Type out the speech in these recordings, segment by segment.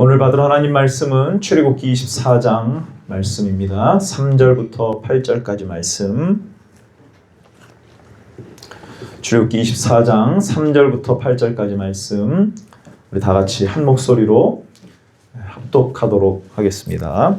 오늘 받을 하나님 말씀은 출애굽기 24장 말씀입니다. 3절부터 8절까지 말씀. 출애굽기 24장 3절부터 8절까지 말씀. 우리 다 같이 한 목소리로 합독하도록 하겠습니다.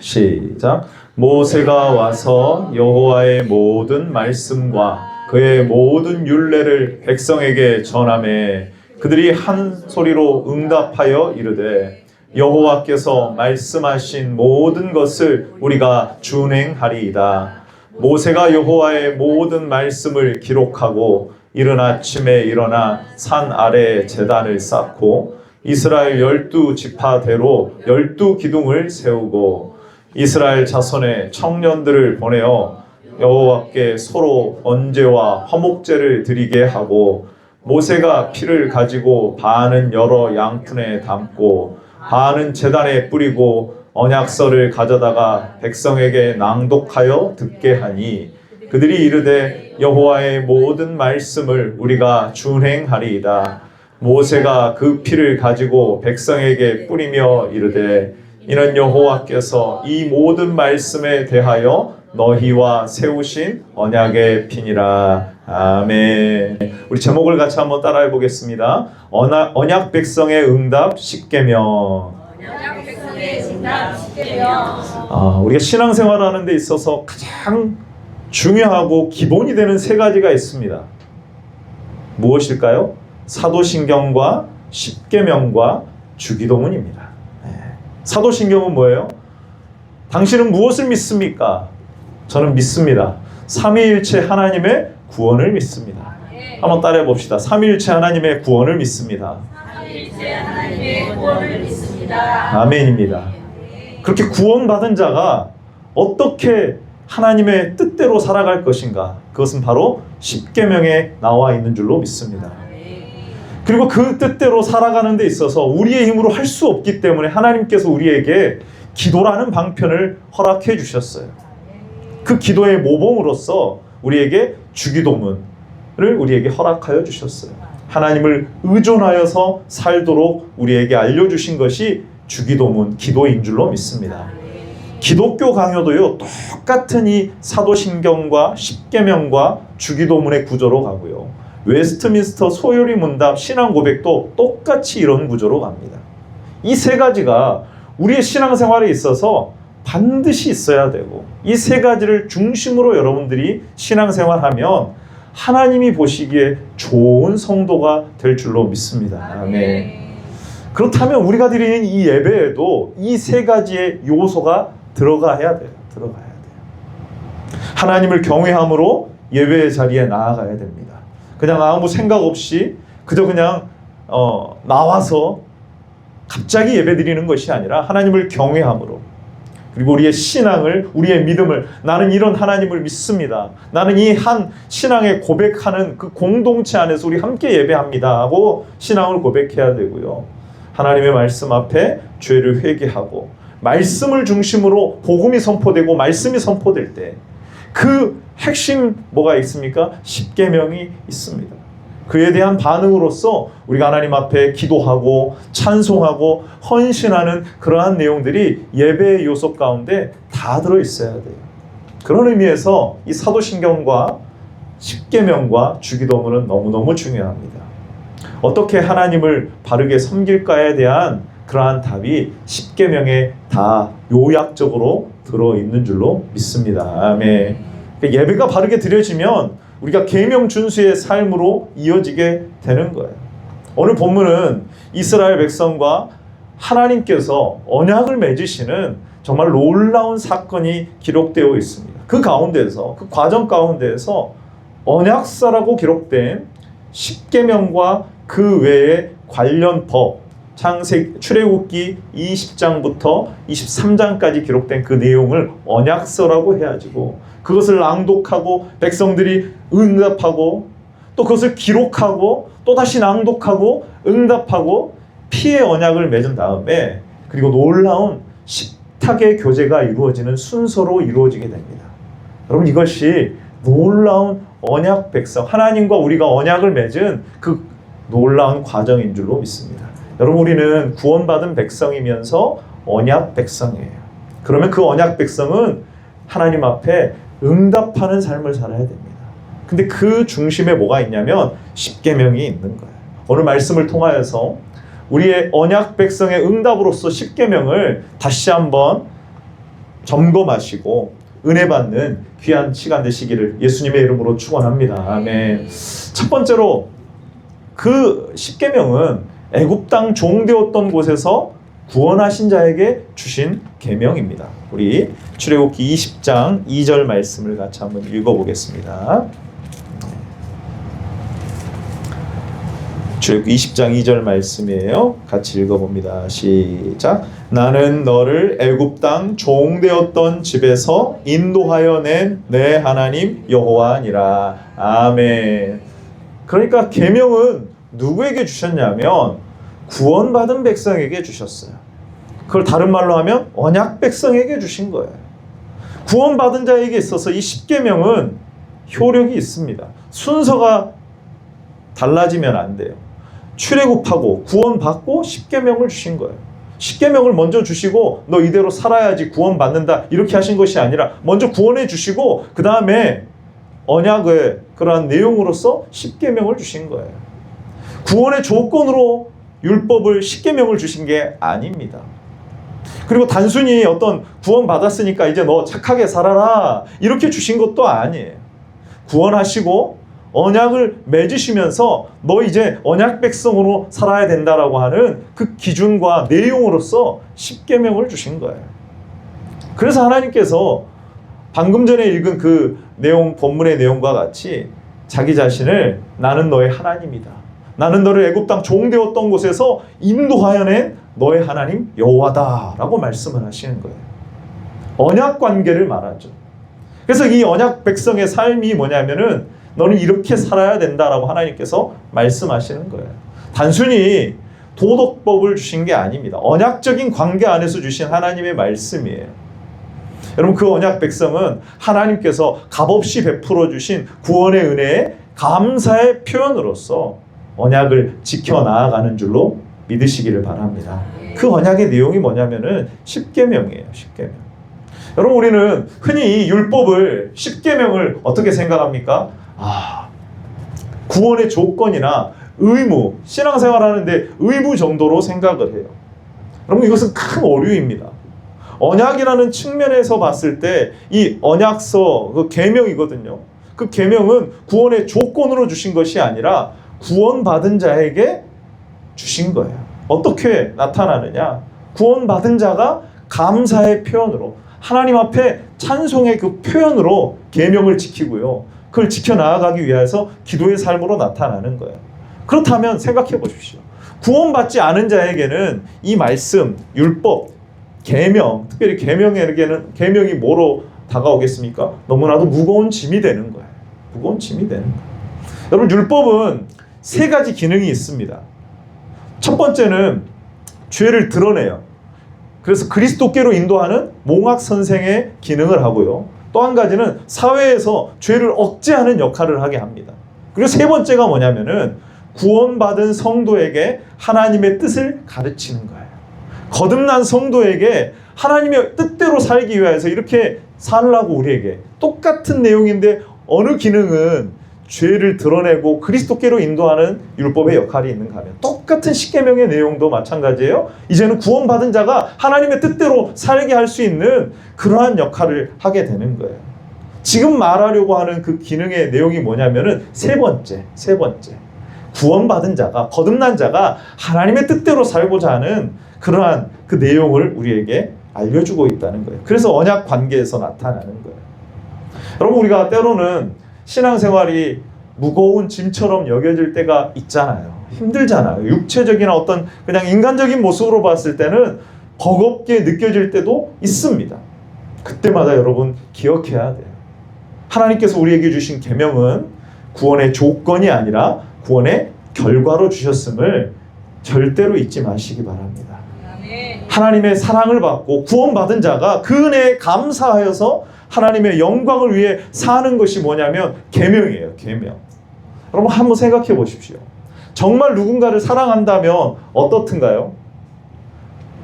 시작. 모세가 와서 여호와의 모든 말씀과 그의 모든 율례를 백성에게 전하매 그들이 한 소리로 응답하여 이르되 여호와께서 말씀하신 모든 것을 우리가 준행하리이다. 모세가 여호와의 모든 말씀을 기록하고 이른 아침에 일어나 산 아래에 제단을 쌓고 이스라엘 12지파대로 12기둥을 세우고 이스라엘 자손의 청년들을 보내어 여호와께 서로 번제와 화목제를 드리게 하고 모세가 피를 가지고 반은 여러 양푼에 담고 반은 제단에 뿌리고 언약서를 가져다가 백성에게 낭독하여 듣게 하니 그들이 이르되 여호와의 모든 말씀을 우리가 준행하리이다. 모세가 그 피를 가지고 백성에게 뿌리며 이르되 이는 여호와께서 이 모든 말씀에 대하여 너희와 세우신 언약의 피니라. 아멘. 우리 제목을 같이 한번 따라해 보겠습니다. 언약 백성의 응답 10계명. 언약 백성의 응답 10계명. 우리가 신앙생활하는 데 있어서 가장 중요하고 기본이 되는 세 가지가 있습니다. 무엇일까요? 사도신경과 10계명과 주기도문입니다. 사도신경은 뭐예요? 당신은 무엇을 믿습니까? 저는 믿습니다. 삼위일체 하나님의 구원을 믿습니다. 한번 따라해 봅시다. 삼위일체 하나님의 구원을 믿습니다. 삼위일체 하나님의 구원을 믿습니다. 아멘입니다. 그렇게 구원받은 자가 어떻게 하나님의 뜻대로 살아갈 것인가? 그것은 바로 10계명에 나와 있는 줄로 믿습니다. 그리고 그 뜻대로 살아가는 데 있어서 우리의 힘으로 할 수 없기 때문에 하나님께서 우리에게 기도라는 방편을 허락해 주셨어요. 그 기도의 모범으로서 우리에게 주기도문을 우리에게 허락하여 주셨어요. 하나님을 의존하여서 살도록 우리에게 알려주신 것이 주기도문, 기도인 줄로 믿습니다. 기독교 강요도요, 똑같은 이 사도신경과 10계명과 주기도문의 구조로 가고요. 웨스트민스터 소요리 문답 신앙 고백도 똑같이 이런 구조로 갑니다. 이 세 가지가 우리의 신앙생활에 있어서 반드시 있어야 되고 이 세 가지를 중심으로 여러분들이 신앙생활하면 하나님이 보시기에 좋은 성도가 될 줄로 믿습니다. 아멘. 그렇다면 우리가 드리는 이 예배에도 이 세 가지의 요소가 들어가야 돼요. 하나님을 경외함으로 예배의 자리에 나아가야 됩니다. 그냥 아무 생각 없이 그저 그냥 나와서 갑자기 예배 드리는 것이 아니라 하나님을 경외함으로, 그리고 우리의 신앙을, 우리의 믿음을, 나는 이런 하나님을 믿습니다, 나는 이 한 신앙에 고백하는 그 공동체 안에서 우리 함께 예배합니다 하고 신앙을 고백해야 되고요. 하나님의 말씀 앞에 죄를 회개하고 말씀을 중심으로 복음이 선포되고 말씀이 선포될 때 그 핵심 뭐가 있습니까? 10계명이 있습니다. 그에 대한 반응으로서 우리가 하나님 앞에 기도하고 찬송하고 헌신하는 그러한 내용들이 예배의 요소 가운데 다 들어있어야 돼요. 그런 의미에서 이 사도신경과 10계명과 주기도문은 너무너무 중요합니다. 어떻게 하나님을 바르게 섬길까에 대한 그러한 답이 10계명에 다 요약적으로 들어있는 줄로 믿습니다. 아멘. 예배가 바르게 드려지면 우리가 계명 준수의 삶으로 이어지게 되는 거예요. 오늘 본문은 이스라엘 백성과 하나님께서 언약을 맺으시는 정말 놀라운 사건이 기록되어 있습니다. 그 가운데서, 그 과정 가운데에서 언약서라고 기록된 10계명과 그 외의 관련 법, 출애굽기 20장부터 23장까지 기록된 그 내용을 언약서라고 해가지고 그것을 낭독하고 백성들이 응답하고 또 그것을 기록하고 또 다시 낭독하고 응답하고 피의 언약을 맺은 다음에 그리고 놀라운 식탁의 교제가 이루어지는 순서로 이루어지게 됩니다. 여러분, 이것이 놀라운 언약 백성, 하나님과 우리가 언약을 맺은 그 놀라운 과정인 줄로 믿습니다. 여러분, 우리는 구원받은 백성이면서 언약 백성이에요. 그러면 그 언약 백성은 하나님 앞에 응답하는 삶을 살아야 됩니다. 근데 그 중심에 뭐가 있냐면 십계명이 있는 거예요. 오늘 말씀을 통하여서 우리의 언약 백성의 응답으로서 십계명을 다시 한번 점검하시고 은혜 받는 귀한 시간 되시기를 예수님의 이름으로 축원합니다. 아멘. 첫 번째로 그 십계명은 애굽 땅 종되었던 곳에서 구원하신 자에게 주신 계명입니다. 우리 출애굽기 20장 2절 말씀을 같이 한번 읽어보겠습니다. 출애굽기 20장 2절 말씀이에요. 같이 읽어봅니다. 시작. 나는 너를 애굽 땅 종되었던 집에서 인도하여 낸 내 하나님 여호와니라. 아멘. 그러니까 계명은 누구에게 주셨냐면 구원받은 백성에게 주셨어요. 그걸 다른 말로 하면 언약 백성에게 주신 거예요. 구원받은 자에게 있어서 이 십계명은 효력이 있습니다. 순서가 달라지면 안 돼요. 출애굽하고 구원받고 십계명을 주신 거예요. 십계명을 먼저 주시고 너 이대로 살아야지 구원받는다 이렇게 하신 것이 아니라 먼저 구원해 주시고 그 다음에 언약의 그러한 내용으로서 십계명을 주신 거예요. 구원의 조건으로 율법을 십계명을 주신 게 아닙니다. 그리고 단순히 어떤 구원받았으니까 이제 너 착하게 살아라 이렇게 주신 것도 아니에요. 구원하시고 언약을 맺으시면서 너 이제 언약 백성으로 살아야 된다라고 하는 그 기준과 내용으로서 십계명을 주신 거예요. 그래서 하나님께서 방금 전에 읽은 그 내용, 본문의 내용과 같이 자기 자신을 나는 너의 하나님이다. 나는 너를 애굽 땅 종되었던 곳에서 인도하여 낸 너의 하나님 여호와다라고 말씀을 하시는 거예요. 언약 관계를 말하죠. 그래서 이 언약 백성의 삶이 뭐냐면은 너는 이렇게 살아야 된다라고 하나님께서 말씀하시는 거예요. 단순히 도덕법을 주신 게 아닙니다. 언약적인 관계 안에서 주신 하나님의 말씀이에요. 여러분, 그 언약 백성은 하나님께서 값없이 베풀어 주신 구원의 은혜에 감사의 표현으로서 언약을 지켜나가는 줄로 믿으시기를 바랍니다. 그 언약의 내용이 뭐냐면은 십계명이에요. 십계명. 여러분, 우리는 흔히 이 율법을 십계명을 어떻게 생각합니까? 구원의 조건이나 의무, 신앙생활 하는데 의무 정도로 생각을 해요. 여러분, 이것은 큰 오류입니다. 언약이라는 측면에서 봤을 때 이 언약서, 그 계명이거든요. 그 계명은 구원의 조건으로 주신 것이 아니라 구원받은 자에게 주신 거예요. 어떻게 나타나느냐? 구원받은 자가 감사의 표현으로 하나님 앞에 찬송의 그 표현으로 계명을 지키고요. 그걸 지켜나가기 위해서 기도의 삶으로 나타나는 거예요. 그렇다면 생각해 보십시오. 구원받지 않은 자에게는 이 말씀, 율법, 계명, 특별히 계명에게는 계명이 뭐로 다가오겠습니까? 너무나도 무거운 짐이 되는 거예요. 무거운 짐이 되는 거예요. 여러분, 율법은 세 가지 기능이 있습니다. 첫 번째는 죄를 드러내요. 그래서 그리스도께로 인도하는 몽학 선생의 기능을 하고요. 또 한 가지는 사회에서 죄를 억제하는 역할을 하게 합니다. 그리고 세 번째가 뭐냐면은 구원받은 성도에게 하나님의 뜻을 가르치는 거예요. 거듭난 성도에게 하나님의 뜻대로 살기 위해서 이렇게 살라고 우리에게 똑같은 내용인데 어느 기능은 죄를 드러내고 그리스도께로 인도하는 율법의 역할이 있는가 하면 똑같은 십계명의 내용도 마찬가지예요. 이제는 구원받은 자가 하나님의 뜻대로 살게 할 수 있는 그러한 역할을 하게 되는 거예요. 지금 말하려고 하는 그 기능의 내용이 뭐냐면은 세 번째. 구원받은 자가, 거듭난 자가 하나님의 뜻대로 살고자 하는 그러한 그 내용을 우리에게 알려주고 있다는 거예요. 그래서 언약 관계에서 나타나는 거예요. 여러분, 우리가 때로는 신앙생활이 무거운 짐처럼 여겨질 때가 있잖아요. 힘들잖아요. 육체적이나 어떤 그냥 인간적인 모습으로 봤을 때는 버겁게 느껴질 때도 있습니다. 그때마다 여러분 기억해야 돼요. 하나님께서 우리에게 주신 계명은 구원의 조건이 아니라 구원의 결과로 주셨음을 절대로 잊지 마시기 바랍니다. 하나님의 사랑을 받고 구원받은 자가 그 은혜에 감사하여서 하나님의 영광을 위해 사는 것이 뭐냐면 계명이에요. 계명. 여러분, 한번 생각해 보십시오. 정말 누군가를 사랑한다면 어떻든가요?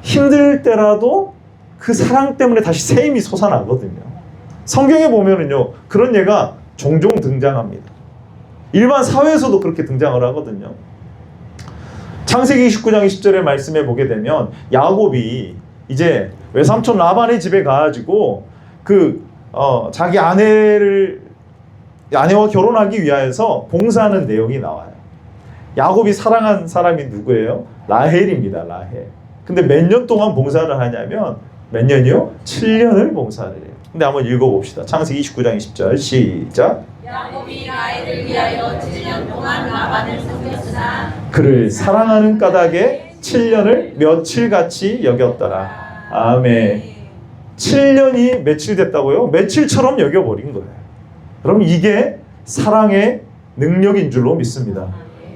힘들 때라도 그 사랑 때문에 다시 새 힘이 솟아나거든요. 성경에 보면은요, 그런 예가 종종 등장합니다. 일반 사회에서도 그렇게 등장을 하거든요. 창세기 29장 20절의 말씀에 보게 되면 야곱이 이제 외삼촌 라반의 집에 가가지고 자기 아내와 결혼하기 위하여서 봉사하는 내용이 나와요. 야곱이 사랑한 사람이 누구예요? 라헬입니다. 라헬. 근데 몇 년 동안 봉사를 하냐면 몇 년이요? 7년을 봉사를 해요. 근데 한번 읽어봅시다. 창세기 29장 20절 시작. 야곱이 라헬을 위하여 7년 동안 라반을 섬겼으나 그를 사랑하는 까닭에 7년을 며칠같이 여겼더라. 아멘. 7년이 며칠 됐다고요? 며칠처럼 여겨버린 거예요. 그럼 이게 사랑의 능력인 줄로 믿습니다.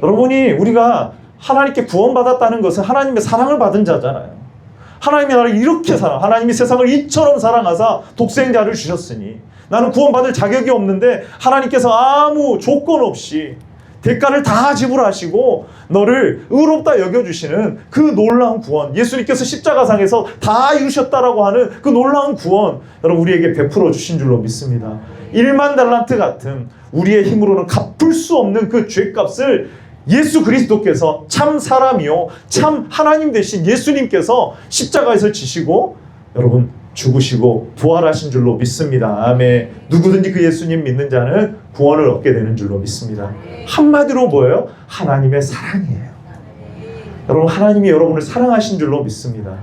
여러분이 우리가 하나님께 구원받았다는 것은 하나님의 사랑을 받은 자잖아요. 하나님이 나를 이렇게 하나님이 세상을 이처럼 사랑하사 독생자를 주셨으니 나는 구원받을 자격이 없는데 하나님께서 아무 조건 없이 대가를 다 지불하시고 너를 의롭다 여겨주시는 그 놀라운 구원, 예수님께서 십자가상에서 다 이루셨다라고 하는 그 놀라운 구원, 여러분 우리에게 베풀어 주신 줄로 믿습니다. 1만 달란트 같은 우리의 힘으로는 갚을 수 없는 그 죄값을 예수 그리스도께서 참 사람이요 참 하나님 되신 예수님께서 십자가에서 지시고 여러분 죽으시고 부활하신 줄로 믿습니다. 아멘. 누구든지 그 예수님 믿는 자는 구원을 얻게 되는 줄로 믿습니다. 한마디로 뭐예요? 하나님의 사랑이에요. 여러분 하나님이 여러분을 사랑하신 줄로 믿습니다.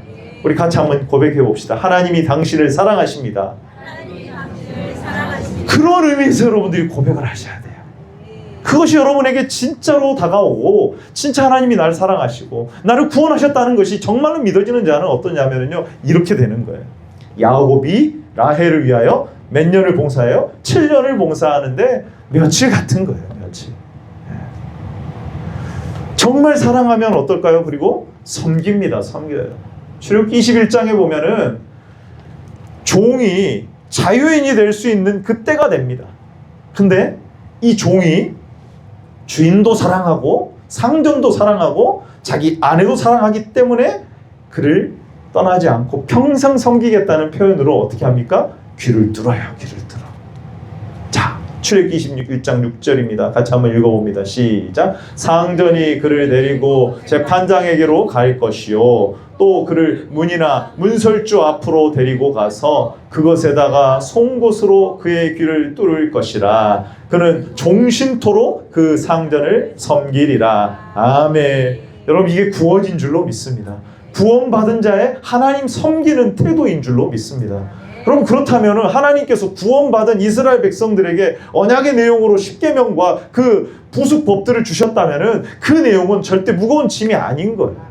우리 같이 한번 고백해 봅시다. 하나님이 당신을 사랑하십니다. 그런 의미에서 여러분들이 고백을 하셔야 돼요. 그것이 여러분에게 진짜로 다가오고 진짜 하나님이 나를 사랑하시고 나를 구원하셨다는 것이 정말로 믿어지는 자는 어떠냐면요, 이렇게 되는 거예요. 야곱이 라헬을 위하여 몇 년을 봉사해요? 7년을 봉사하는데 며칠 같은 거예요. 며칠. 정말 사랑하면 어떨까요? 그리고 섬깁니다. 섬겨요. 출애굽기 21장에 보면은 종이 자유인이 될 수 있는 그때가 됩니다. 근데 이 종이 주인도 사랑하고 상전도 사랑하고 자기 아내도 사랑하기 때문에 그를 떠나지 않고 평생 섬기겠다는 표현으로 어떻게 합니까? 귀를 뚫어요. 귀를 뚫어. 자, 출애굽기 21장 6절입니다. 같이 한번 읽어봅니다. 시작. 상전이 그를 데리고 재판장에게로 갈 것이요 또 그를 문이나 문설주 앞으로 데리고 가서 그것에다가 송곳으로 그의 귀를 뚫을 것이라. 그는 종신토록 그 상전을 섬기리라. 아멘. 여러분 이게 구원인 줄로 믿습니다. 구원받은 자의 하나님 섬기는 태도인 줄로 믿습니다. 그럼 그렇다면 하나님께서 구원받은 이스라엘 백성들에게 언약의 내용으로 십계명과 그 부수법들을 주셨다면 그 내용은 절대 무거운 짐이 아닌 거예요.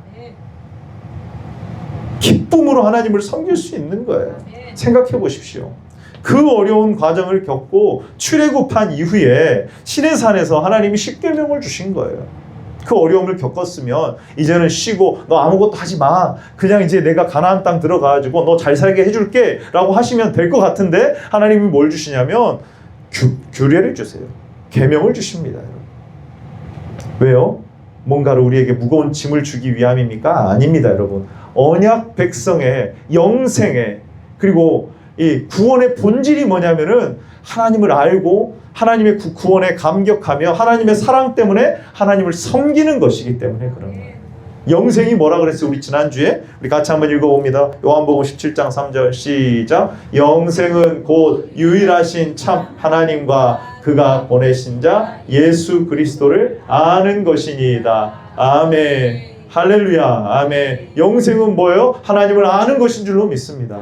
기쁨으로 하나님을 섬길 수 있는 거예요. 생각해 보십시오. 그 어려운 과정을 겪고 출애굽한 이후에 시내산에서 하나님이 십계명을 주신 거예요. 그 어려움을 겪었으면 이제는 쉬고 너 아무것도 하지 마. 그냥 이제 내가 가나안 땅 들어가가지고 너 잘 살게 해줄게 라고 하시면 될 것 같은데 하나님이 뭘 주시냐면 규례를 주세요. 계명을 주십니다. 왜요? 뭔가를 우리에게 무거운 짐을 주기 위함입니까? 아닙니다, 여러분. 언약 백성의 영생의 그리고 이 구원의 본질이 뭐냐면은 하나님을 알고 하나님의 구원에 감격하며 하나님의 사랑 때문에 하나님을 섬기는 것이기 때문에 그런 거예요. 영생이 뭐라 그랬어요? 우리 지난주에 우리 같이 한번 읽어봅니다. 요한복음 17장 3절 시작. 영생은 곧 유일하신 참 하나님과 그가 보내신 자 예수 그리스도를 아는 것이니이다. 아멘. 할렐루야. 아멘. 영생은 뭐예요? 하나님을 아는 것인 줄로 믿습니다.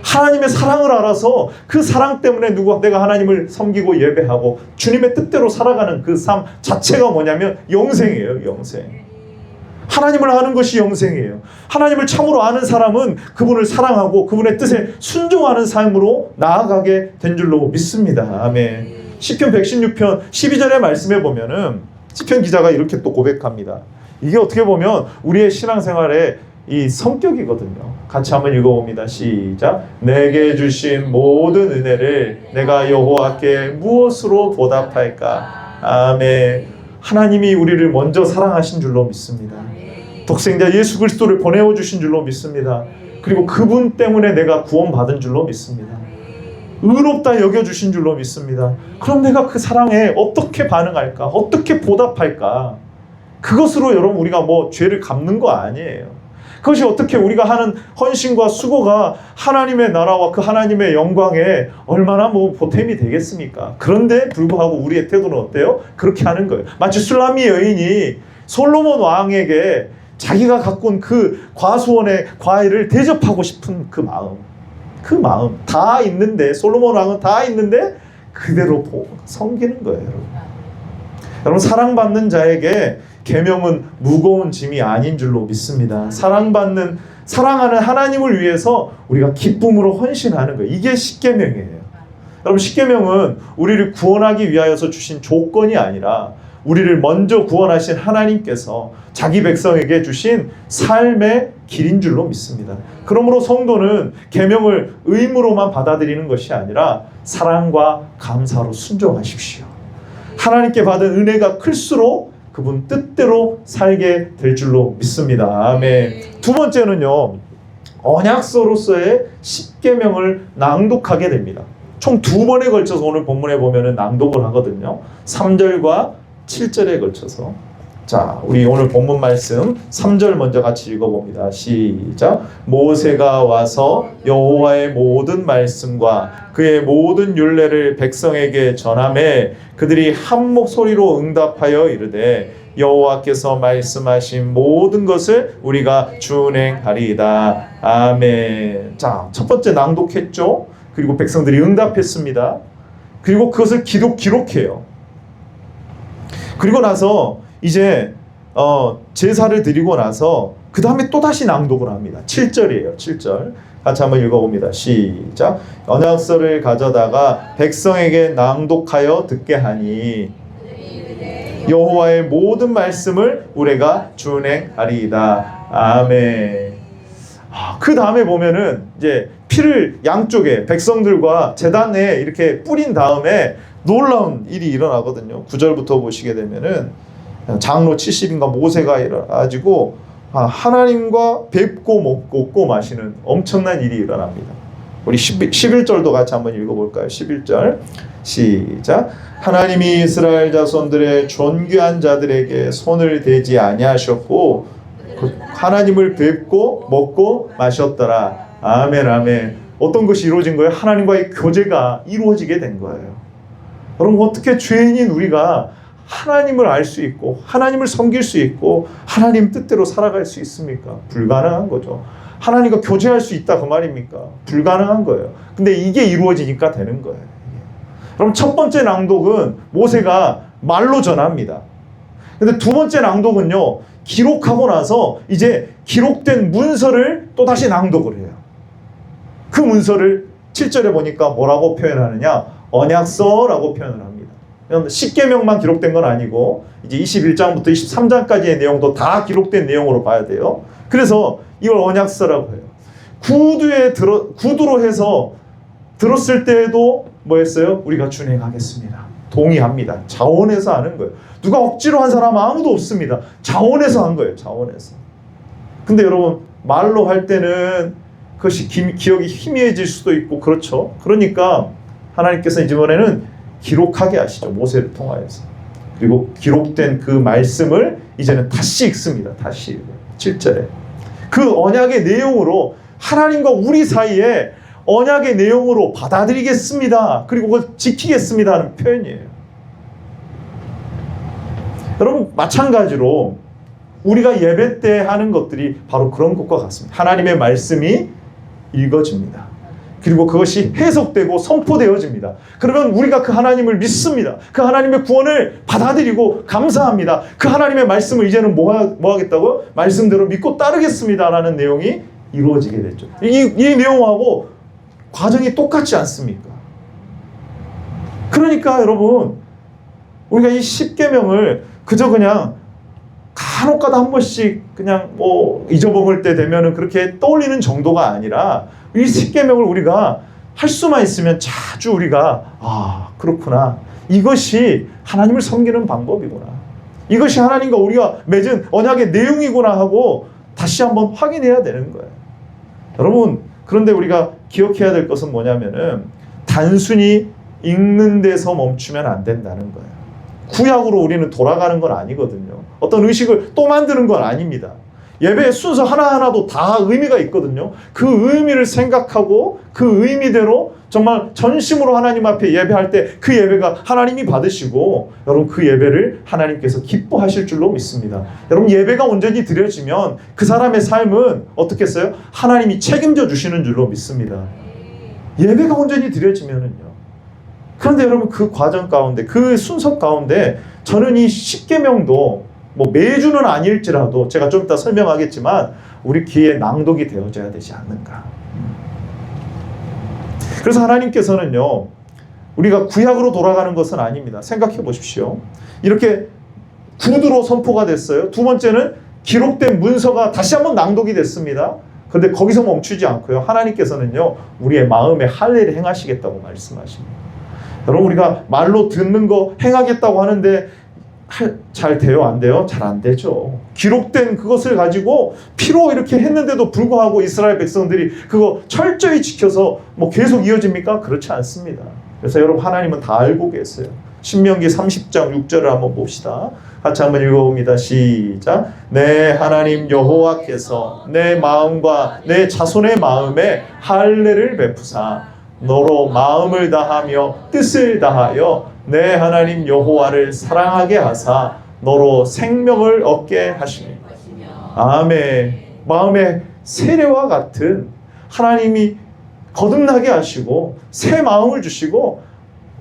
하나님의 사랑을 알아서 그 사랑 때문에 내가 하나님을 섬기고 예배하고 주님의 뜻대로 살아가는 그 삶 자체가 뭐냐면 영생이에요. 영생. 하나님을 아는 것이 영생이에요. 하나님을 참으로 아는 사람은 그분을 사랑하고 그분의 뜻에 순종하는 삶으로 나아가게 된 줄로 믿습니다. 아멘. 시편 116편 12절의 말씀에 보면은 시편 기자가 이렇게 또 고백합니다. 이게 어떻게 보면 우리의 신앙생활의 이 성격이거든요. 같이 한번 읽어봅니다. 시작. 내게 주신 모든 은혜를 내가 여호와께 무엇으로 보답할까? 아멘. 하나님이 우리를 먼저 사랑하신 줄로 믿습니다. 독생자 예수 그리스도를 보내어 주신 줄로 믿습니다. 그리고 그분 때문에 내가 구원받은 줄로 믿습니다. 의롭다 여겨주신 줄로 믿습니다. 그럼 내가 그 사랑에 어떻게 반응할까? 어떻게 보답할까? 그것으로 여러분 우리가 뭐 죄를 갚는 거 아니에요. 그것이 어떻게 우리가 하는 헌신과 수고가 하나님의 나라와 그 하나님의 영광에 얼마나 뭐 보탬이 되겠습니까? 그런데 불구하고 우리의 태도는 어때요? 그렇게 하는 거예요. 마치 술라미 여인이 솔로몬 왕에게 자기가 갖고 온 그 과수원의 과일을 대접하고 싶은 그 마음 다 있는데, 솔로몬 왕은 다 있는데 그대로 섬기는 거예요. 여러분 사랑받는 자에게 계명은 무거운 짐이 아닌 줄로 믿습니다. 사랑하는 하나님을 위해서 우리가 기쁨으로 헌신하는 거예요. 이게 십계명이에요. 여러분 십계명은 우리를 구원하기 위하여서 주신 조건이 아니라 우리를 먼저 구원하신 하나님께서 자기 백성에게 주신 삶의 길인 줄로 믿습니다. 그러므로 성도는 계명을 의무로만 받아들이는 것이 아니라 사랑과 감사로 순종하십시오. 하나님께 받은 은혜가 클수록 그분 뜻대로 살게 될 줄로 믿습니다. 아멘. 두 번째는요, 언약서로서의 십계명을 낭독하게 됩니다. 총 2번에 걸쳐서 오늘 본문에 보면은 낭독을 하거든요. 3절과 7절에 걸쳐서. 자, 우리 오늘 본문 말씀 3절 먼저 같이 읽어봅니다. 시작. 모세가 와서 여호와의 모든 말씀과 그의 모든 율례를 백성에게 전하매 그들이 한 목소리로 응답하여 이르되 여호와께서 말씀하신 모든 것을 우리가 준행하리이다. 아멘. 자, 첫 번째 낭독했죠. 그리고 백성들이 응답했습니다. 그리고 그것을 기록해요. 그리고 나서 이제 제사를 드리고 나서 그 다음에 또다시 낭독을 합니다. 7절이에요. 7절 같이 한번 읽어봅니다. 시작. 언약서를 가져다가 백성에게 낭독하여 듣게 하니 여호와의 모든 말씀을 우리가 준행하리이다. 아멘. 그 다음에 보면은 이제 피를 양쪽에 백성들과 제단에 이렇게 뿌린 다음에 놀라운 일이 일어나거든요. 9절부터 보시게 되면은 장로 70인가 모세가 일어나가지고 하나님과 뵙고 먹고 마시는 엄청난 일이 일어납니다. 우리 11절도 같이 한번 읽어볼까요? 11절 시작. 하나님이 이스라엘 자손들의 존귀한 자들에게 손을 대지 아니하셨고 하나님을 뵙고 먹고 마셨더라. 아멘 아멘. 어떤 것이 이루어진 거예요? 하나님과의 교제가 이루어지게 된 거예요. 여러분 어떻게 죄인인 우리가 하나님을 알 수 있고 하나님을 섬길 수 있고 하나님 뜻대로 살아갈 수 있습니까? 불가능한 거죠. 하나님과 교제할 수 있다 그 말입니까? 불가능한 거예요. 근데 이게 이루어지니까 되는 거예요. 그럼 첫 번째 낭독은 모세가 말로 전합니다. 근데 두 번째 낭독은요, 기록하고 나서 이제 기록된 문서를 또다시 낭독을 해요. 그 문서를 7절에 보니까 뭐라고 표현하느냐? 언약서라고 표현을 합니다. 십계명만 기록된 건 아니고 이제 21장부터 23장까지의 내용도 다 기록된 내용으로 봐야 돼요. 그래서 이걸 언약서라고 해요. 구두로 해서 들었을 때에도 뭐 했어요? 우리가 준행하겠습니다. 동의합니다. 자원해서 하는 거예요. 누가 억지로 한 사람 아무도 없습니다. 자원해서 한 거예요. 자원해서. 근데 여러분 말로 할 때는 그것이 기억이 희미해질 수도 있고 그렇죠. 그러니까 하나님께서 이번에는 기록하게 하시죠. 모세를 통하여서. 그리고 기록된 그 말씀을 이제는 다시 읽습니다. 다시 7절에. 그 언약의 내용으로 하나님과 우리 사이에 언약의 내용으로 받아들이겠습니다. 그리고 그걸 지키겠습니다 하는 표현이에요. 여러분 마찬가지로 우리가 예배 때 하는 것들이 바로 그런 것과 같습니다. 하나님의 말씀이 읽어집니다. 그리고 그것이 해석되고 선포되어집니다. 그러면 우리가 그 하나님을 믿습니다. 그 하나님의 구원을 받아들이고 감사합니다. 그 하나님의 말씀을 이제는 뭐 하겠다고요? 말씀대로 믿고 따르겠습니다 라는 내용이 이루어지게 됐죠. 이 내용하고 과정이 똑같지 않습니까? 그러니까 여러분 우리가 이 십계명을 그저 그냥 간혹가다 한 번씩 그냥 뭐 잊어먹을 때 되면은 그렇게 떠올리는 정도가 아니라 이 십계명을 우리가 할 수만 있으면 자주 우리가 그렇구나. 이것이 하나님을 섬기는 방법이구나. 이것이 하나님과 우리가 맺은 언약의 내용이구나 하고 다시 한번 확인해야 되는 거예요. 여러분, 그런데 우리가 기억해야 될 것은 뭐냐면은 단순히 읽는 데서 멈추면 안 된다는 거예요. 구약으로 우리는 돌아가는 건 아니거든요. 어떤 의식을 또 만드는 건 아닙니다. 예배의 순서 하나하나도 다 의미가 있거든요. 그 의미를 생각하고 그 의미대로 정말 전심으로 하나님 앞에 예배할 때 그 예배가 하나님이 받으시고 여러분 그 예배를 하나님께서 기뻐하실 줄로 믿습니다. 여러분 예배가 온전히 드려지면 그 사람의 삶은 어떻겠어요? 하나님이 책임져 주시는 줄로 믿습니다. 예배가 온전히 드려지면은요. 그런데 여러분 그 과정 가운데 그 순서 가운데 저는 이 십계명도 뭐 매주는 아닐지라도 제가 좀 이따 설명하겠지만 우리 귀에 낭독이 되어져야 되지 않는가. 그래서 하나님께서는요, 우리가 구약으로 돌아가는 것은 아닙니다. 생각해 보십시오. 이렇게 구두로 선포가 됐어요. 두 번째는 기록된 문서가 다시 한번 낭독이 됐습니다. 그런데 거기서 멈추지 않고요. 하나님께서는요, 우리의 마음에 할례를 행하시겠다고 말씀하십니다. 여러분 우리가 말로 듣는 거 행하겠다고 하는데 잘 돼요? 안 돼요? 잘 안 되죠. 기록된 그것을 가지고 피로 이렇게 했는데도 불구하고 이스라엘 백성들이 그거 철저히 지켜서 뭐 계속 이어집니까? 그렇지 않습니다. 그래서 여러분 하나님은 다 알고 계세요. 신명기 30장 6절을 한번 봅시다. 같이 한번 읽어봅니다. 시작. 내 하나님 여호와께서 내 마음과 내 자손의 마음에 할례를 베푸사 너로 마음을 다하며 뜻을 다하여 내 하나님 여호와를 사랑하게 하사 너로 생명을 얻게 하시니. 아멘. 마음의 세례와 같은 하나님이 거듭나게 하시고 새 마음을 주시고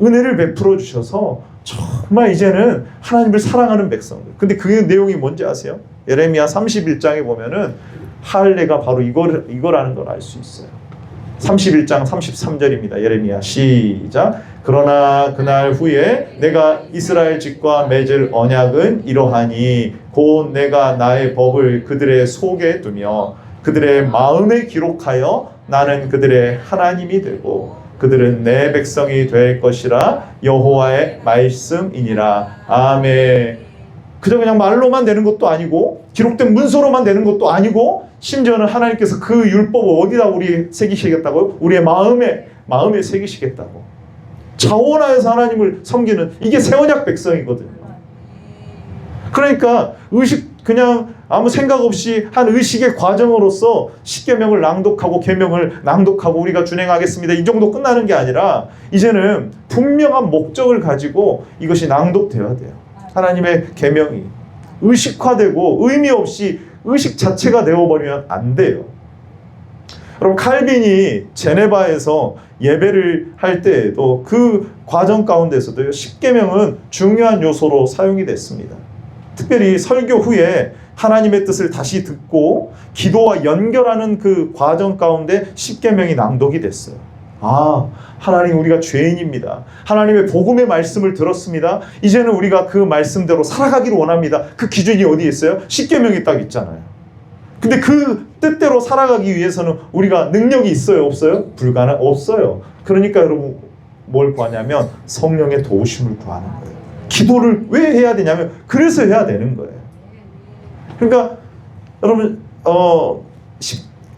은혜를 베풀어 주셔서 정말 이제는 하나님을 사랑하는 백성들. 근데 그 내용이 뭔지 아세요? 예레미야 31장에 보면은 할례가 바로 이거라는 걸 알 수 있어요. 31장 33절입니다. 예레미야 시작. 그러나 그날 후에 내가 이스라엘 집과 맺을 언약은 이러하니 곧 내가 나의 법을 그들의 속에 두며 그들의 마음에 기록하여 나는 그들의 하나님이 되고 그들은 내 백성이 될 것이라 여호와의 말씀이니라. 아멘. 그저 그냥 말로만 되는 것도 아니고 기록된 문서로만 되는 것도 아니고 심지어는 하나님께서 그 율법을 어디다 우리 새기시겠다고요? 우리의 마음에 새기시겠다고. 자원하여서 하나님을 섬기는 이게 새 언약 백성이거든요. 그러니까 그냥 아무 생각 없이 한 의식의 과정으로서 십계명을 낭독하고 계명을 낭독하고 우리가 준행하겠습니다. 이 정도 끝나는 게 아니라 이제는 분명한 목적을 가지고 이것이 낭독되어야 돼요. 하나님의 계명이 의식화되고 의미 없이 의식 자체가 되어버리면 안 돼요. 여러분 칼빈이 제네바에서 예배를 할 때에도 그 과정 가운데서도 십계명은 중요한 요소로 사용이 됐습니다. 특별히 설교 후에 하나님의 뜻을 다시 듣고 기도와 연결하는 그 과정 가운데 십계명이 낭독이 됐어요. 아, 하나님 우리가 죄인입니다. 하나님의 복음의 말씀을 들었습니다. 이제는 우리가 그 말씀대로 살아가기를 원합니다. 그 기준이 어디에 있어요? 십계명이 딱 있잖아요. 근데 그 뜻대로 살아가기 위해서는 우리가 능력이 있어요? 없어요? 없어요. 그러니까 여러분 뭘 구하냐면 성령의 도우심을 구하는 거예요. 기도를 왜 해야 되냐면 그래서 해야 되는 거예요. 그러니까 여러분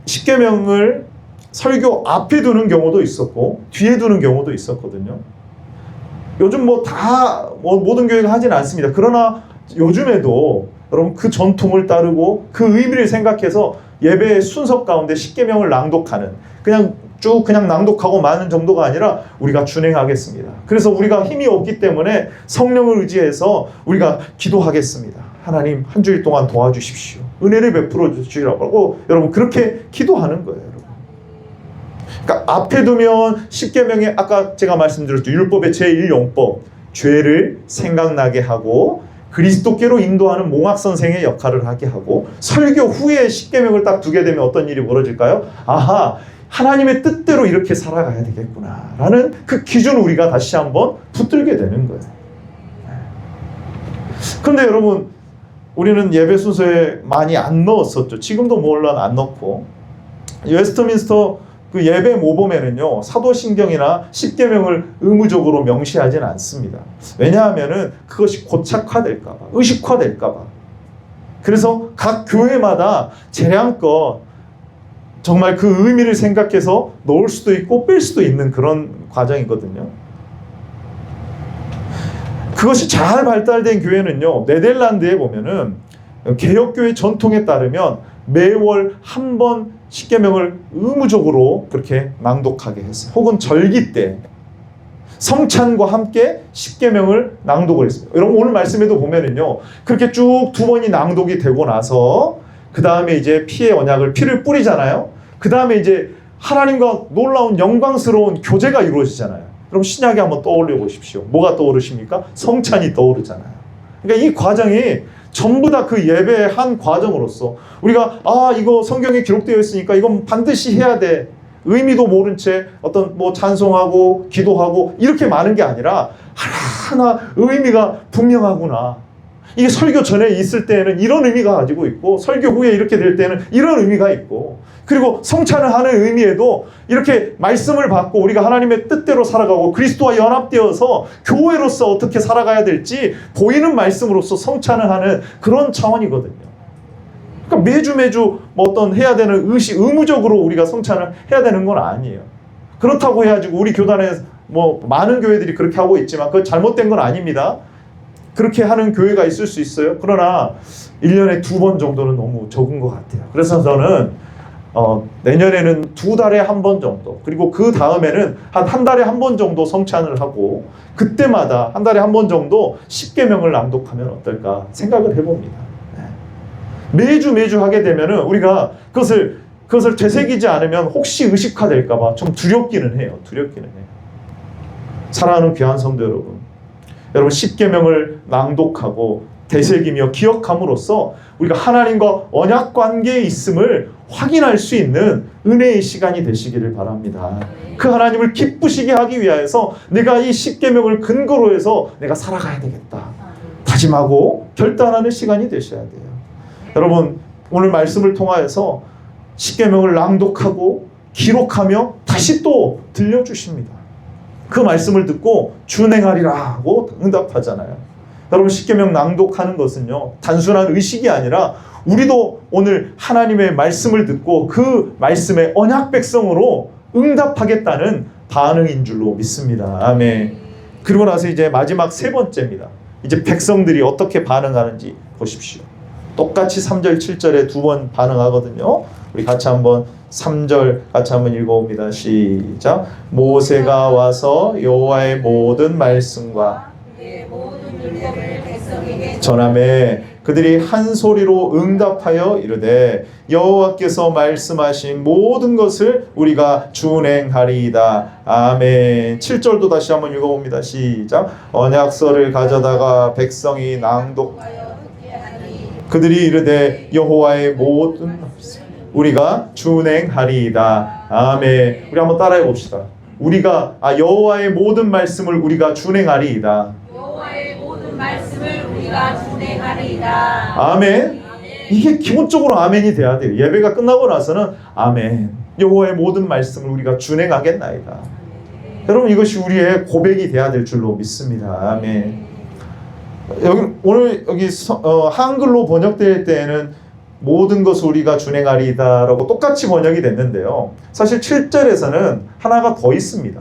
십계명을 설교 앞에 두는 경우도 있었고 뒤에 두는 경우도 있었거든요. 요즘 모든 교회가 하진 않습니다. 그러나 요즘에도 여러분 그 전통을 따르고 그 의미를 생각해서 예배의 순서 가운데 십계명을 낭독하는 그냥 낭독하고 마는 정도가 아니라 우리가 준행하겠습니다. 그래서 우리가 힘이 없기 때문에 성령을 의지해서 우리가 기도하겠습니다. 하나님 한 주일 동안 도와주십시오. 은혜를 베풀어 주시라고 하고 여러분 그렇게 기도하는 거예요. 여러분. 그러니까 앞에 두면 십계명에 아까 제가 말씀드렸죠. 율법의 제1용법 죄를 생각나게 하고 그리스도께로 인도하는 몽학선생의 역할을 하게 하고 설교 후에 십계명을 딱 두게 되면 어떤 일이 벌어질까요? 아하, 하나님의 뜻대로 이렇게 살아가야 되겠구나 라는 그 기준을 우리가 다시 한번 붙들게 되는 거예요. 그런데 여러분 우리는 예배 순서에 많이 안 넣었었죠. 지금도 물론 안 넣고 웨스트민스터 그 예배 모범에는요 사도신경이나 십계명을 의무적으로 명시하진 않습니다. 왜냐하면은 그것이 고착화될까봐, 의식화될까봐. 그래서 각 교회마다 재량껏 정말 그 의미를 생각해서 넣을 수도 있고 뺄 수도 있는 그런 과정이거든요. 그것이 잘 발달된 교회는요, 네덜란드에 보면은 개혁교회 전통에 따르면 매월 한 번 십계명을 의무적으로 그렇게 낭독하게 했어요. 혹은 절기 때 성찬과 함께 십계명을 낭독을 했습니다. 여러분 오늘 말씀에도 보면은요, 그렇게 쭉 2번이 낭독이 되고 나서 그 다음에 이제 피의 언약을 피를 뿌리잖아요. 그 다음에 이제 하나님과 놀라운 영광스러운 교제가 이루어지잖아요. 그럼 신약에 한번 떠올려 보십시오. 뭐가 떠오르십니까? 성찬이 떠오르잖아요. 그러니까 이 과정이 전부 다 그 예배의 한 과정으로서 우리가 이거 성경에 기록되어 있으니까 이건 반드시 해야 돼. 의미도 모른 채 어떤 뭐 찬송하고 기도하고 이렇게 많은 게 아니라 하나하나 의미가 분명하구나. 이게 설교 전에 있을 때에는 이런 의미가 가지고 있고 설교 후에 이렇게 될 때는 이런 의미가 있고, 그리고 성찬을 하는 의미에도 이렇게 말씀을 받고 우리가 하나님의 뜻대로 살아가고 그리스도와 연합되어서 교회로서 어떻게 살아가야 될지 보이는 말씀으로서 성찬을 하는 그런 차원이거든요. 그러니까 매주 뭐 어떤 해야 되는 의무적으로 우리가 성찬을 해야 되는 건 아니에요. 그렇다고 해가지고 우리 교단에 뭐 많은 교회들이 그렇게 하고 있지만 그건 잘못된 건 아닙니다. 그렇게 하는 교회가 있을 수 있어요. 그러나 1년에 2번 정도는 너무 적은 것 같아요. 그래서 저는 내년에는 2달에 1번 정도, 그리고 그 다음에는 한 달에 1번 정도 성찬을 하고 그때마다 한 달에 1번 정도 십계명을 낭독하면 어떨까 생각을 해봅니다. 매주 하게 되면은 우리가 그것을 되새기지 않으면 혹시 의식화될까봐 좀 두렵기는 해요. 사랑하는 귀한 성도 여러분, 십계명을 낭독하고 되새기며 기억함으로써 우리가 하나님과 언약 관계에 있음을 확인할 수 있는 은혜의 시간이 되시기를 바랍니다. 그 하나님을 기쁘시게 하기 위하여서 내가 이 십계명을 근거로 해서 내가 살아가야 되겠다 다짐하고 결단하는 시간이 되셔야 돼요. 여러분 오늘 말씀을 통하여서 십계명을 낭독하고 기록하며 다시 또 들려주십니다. 그 말씀을 듣고 준행하리라고 응답하잖아요. 여러분 십계명 낭독하는 것은요 단순한 의식이 아니라 우리도 오늘 하나님의 말씀을 듣고 그 말씀의 언약 백성으로 응답하겠다는 반응인 줄로 믿습니다. 아멘. 그리고 나서 이제 마지막 3번째입니다. 이제 백성들이 어떻게 반응하는지 보십시오. 똑같이 3절 7절에 2번 반응하거든요. 우리 같이 한번 3절 같이 한번 읽어봅니다. 시작. 모세가 와서 여호와의 모든 말씀과 그의 모든 율법을 백성에게 전하매 그들이 한 소리로 응답하여 이르되 여호와께서 말씀하신 모든 것을 우리가 준행하리이다. 아멘. 7절도 다시 한번 읽어봅니다. 시작. 언약서를 가져다가 백성이 낭독하여 그들이 이르되 여호와의 모든 말씀 우리가 준행하리이다. 아멘. 우리 한번 따라해 봅시다. 우리가 여호와의 모든 말씀을 우리가 준행하리이다. 여호와의 모든 말씀을 우리가 준행하리이다. 아멘. 이게 기본적으로 아멘이 돼야 돼요. 예배가 끝나고 나서는 아멘. 여호와의 모든 말씀을 우리가 준행하겠나이다. 여러분 이것이 우리의 고백이 돼야 될 줄로 믿습니다. 아멘. 오늘 여기 한글로 번역될 때에는 모든 것을 우리가 준행하리이다라고 똑같이 번역이 됐는데요. 사실 7절에서는 하나가 더 있습니다.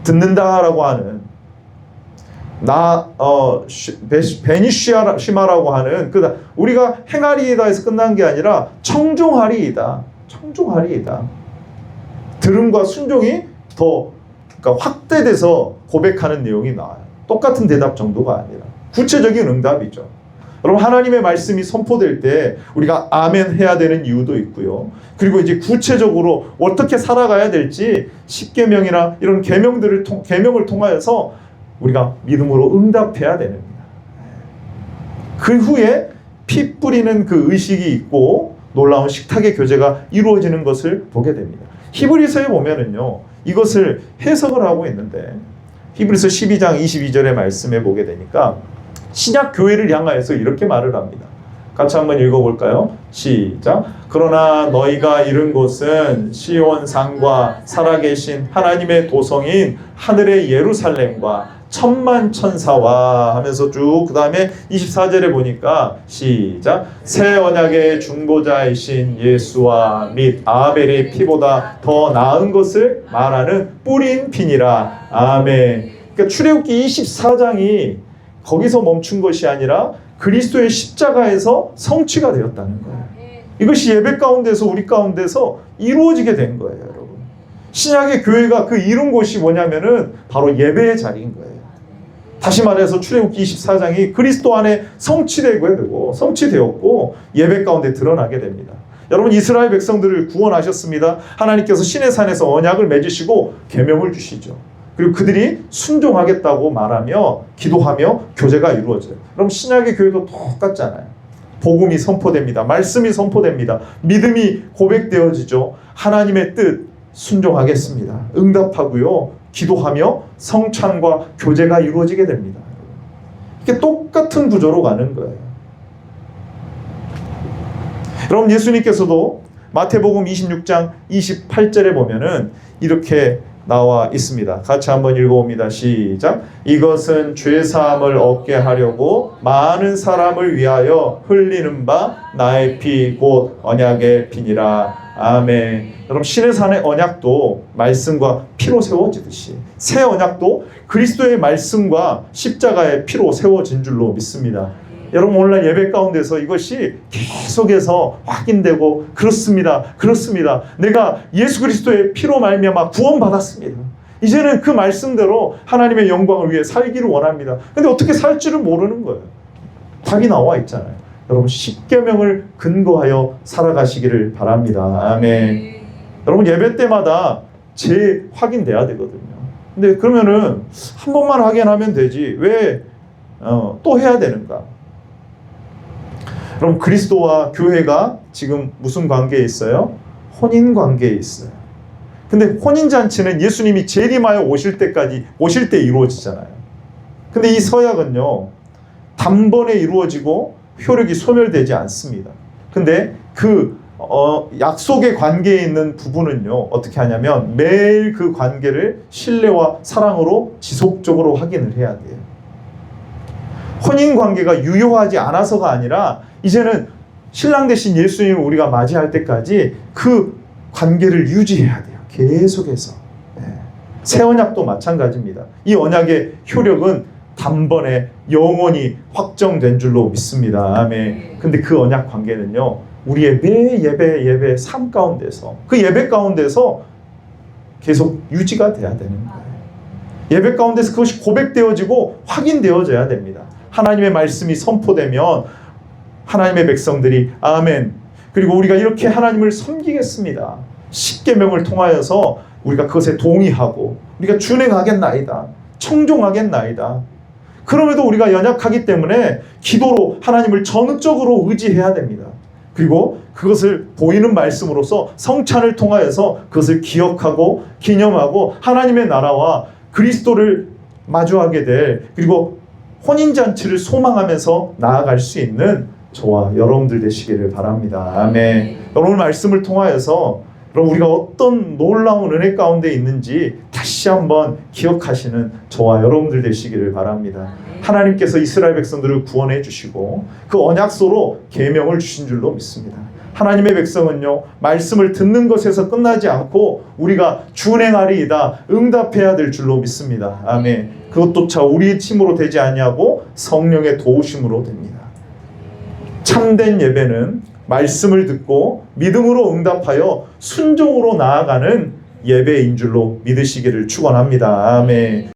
듣는다라고 하는 베니시마라고 하는 우리가 행하리이다에서 끝난 게 아니라 청종하리이다. 들음과 순종이 더 그러니까 확대돼서 고백하는 내용이 나와요. 똑같은 대답 정도가 아니라 구체적인 응답이죠. 여러분 하나님의 말씀이 선포될 때 우리가 아멘 해야 되는 이유도 있고요. 그리고 이제 구체적으로 어떻게 살아가야 될지 십계명이나 이런 계명을 통하여서 우리가 믿음으로 응답해야 됩니다. 그 후에 피 뿌리는 그 의식이 있고 놀라운 식탁의 교제가 이루어지는 것을 보게 됩니다. 히브리서에 보면은요 이것을 해석을 하고 있는데 히브리서 12장 22절의 말씀에 보게 되니까 신약 교회를 향하여서 이렇게 말을 합니다. 같이 한번 읽어볼까요? 시작. 그러나 너희가 이른 곳은 시온 산과 살아계신 하나님의 도성인 하늘의 예루살렘과 천만 천사와 하면서 쭉 그 다음에 24절에 보니까 시작. 새 언약의 중보자이신 예수와 및 아벨의 피보다 더 나은 것을 말하는 뿌린 피니라. 아멘. 그러니까 출애굽기 24장이 거기서 멈춘 것이 아니라 그리스도의 십자가에서 성취가 되었다는 거예요. 이것이 예배 가운데서 우리 가운데서 이루어지게 된 거예요, 여러분. 신약의 교회가 그 이룬 곳이 뭐냐면은 바로 예배의 자리인 거예요. 다시 말해서 출애굽기 24장이 그리스도 안에 성취되었고 예배 가운데 드러나게 됩니다. 여러분, 이스라엘 백성들을 구원하셨습니다. 하나님께서 시내 산에서 언약을 맺으시고 계명을 주시죠. 그리고 그들이 순종하겠다고 말하며 기도하며 교제가 이루어져요. 그럼 신약의 교회도 똑같잖아요. 복음이 선포됩니다. 말씀이 선포됩니다. 믿음이 고백되어지죠. 하나님의 뜻 순종하겠습니다. 응답하고요. 기도하며 성찬과 교제가 이루어지게 됩니다. 이게 똑같은 구조로 가는 거예요. 여러분, 예수님께서도 마태복음 26장 28절에 보면은 이렇게 나와 있습니다. 같이 한번 읽어봅니다. 시작. 이것은 죄사함을 얻게 하려고 많은 사람을 위하여 흘리는 바 나의 피 곧 언약의 피니라. 아멘. 여러분, 신의 산의 언약도 말씀과 피로 세워지듯이 새 언약도 그리스도의 말씀과 십자가의 피로 세워진 줄로 믿습니다. 여러분, 오늘날 예배 가운데서 이것이 계속해서 확인되고 그렇습니다. 내가 예수 그리스도의 피로 말미암아 구원받았습니다. 이제는 그 말씀대로 하나님의 영광을 위해 살기를 원합니다. 근데 어떻게 살지를 모르는 거예요. 답이 나와 있잖아요. 여러분, 십계명을 근거하여 살아가시기를 바랍니다. 아멘. 여러분, 예배 때마다 재확인돼야 되거든요. 근데 그러면은 한 번만 확인하면 되지 왜 또 해야 되는가? 그럼 그리스도와 교회가 지금 무슨 관계에 있어요? 혼인 관계에 있어요. 근데 혼인잔치는 예수님이 재림하여 오실 때 이루어지잖아요. 근데 이 서약은요, 단번에 이루어지고 효력이 소멸되지 않습니다. 근데 그 약속의 관계에 있는 부분은요, 어떻게 하냐면 매일 그 관계를 신뢰와 사랑으로 지속적으로 확인을 해야 돼요. 혼인 관계가 유효하지 않아서가 아니라 이제는 신랑 되신 예수님을 우리가 맞이할 때까지 그 관계를 유지해야 돼요. 계속해서. 새 언약도 마찬가지입니다. 이 언약의 효력은 단번에 영원히 확정된 줄로 믿습니다. 아멘. 근데 그 언약 관계는요, 우리의 매 예배 삶 가운데서, 그 예배 가운데서 계속 유지가 돼야 되는 거예요. 예배 가운데서 그것이 고백되어지고 확인되어져야 됩니다. 하나님의 말씀이 선포되면 하나님의 백성들이 아멘, 그리고 우리가 이렇게 하나님을 섬기겠습니다, 십계명을 통하여서 우리가 그것에 동의하고 우리가 준행하겠나이다, 청종하겠나이다. 그럼에도 우리가 연약하기 때문에 기도로 하나님을 전적으로 의지해야 됩니다. 그리고 그것을 보이는 말씀으로서 성찬을 통하여서 그것을 기억하고 기념하고 하나님의 나라와 그리스도를 마주하게 될, 그리고 혼인잔치를 소망하면서 나아갈 수 있는 저와 여러분들 되시기를 바랍니다. 아멘. 오늘 말씀을 통하여서 여러분, 우리가 어떤 놀라운 은혜 가운데 있는지 다시 한번 기억하시는 저와 여러분들 되시기를 바랍니다. 하나님께서 이스라엘 백성들을 구원해 주시고 그 언약서로 계명을 주신 줄로 믿습니다. 하나님의 백성은요, 말씀을 듣는 것에서 끝나지 않고 우리가 준행하리이다, 응답해야 될 줄로 믿습니다. 아멘. 그것조차 우리의 힘으로 되지 아니하고 성령의 도우심으로 됩니다. 참된 예배는 말씀을 듣고 믿음으로 응답하여 순종으로 나아가는 예배인 줄로 믿으시기를 축원합니다. 아멘.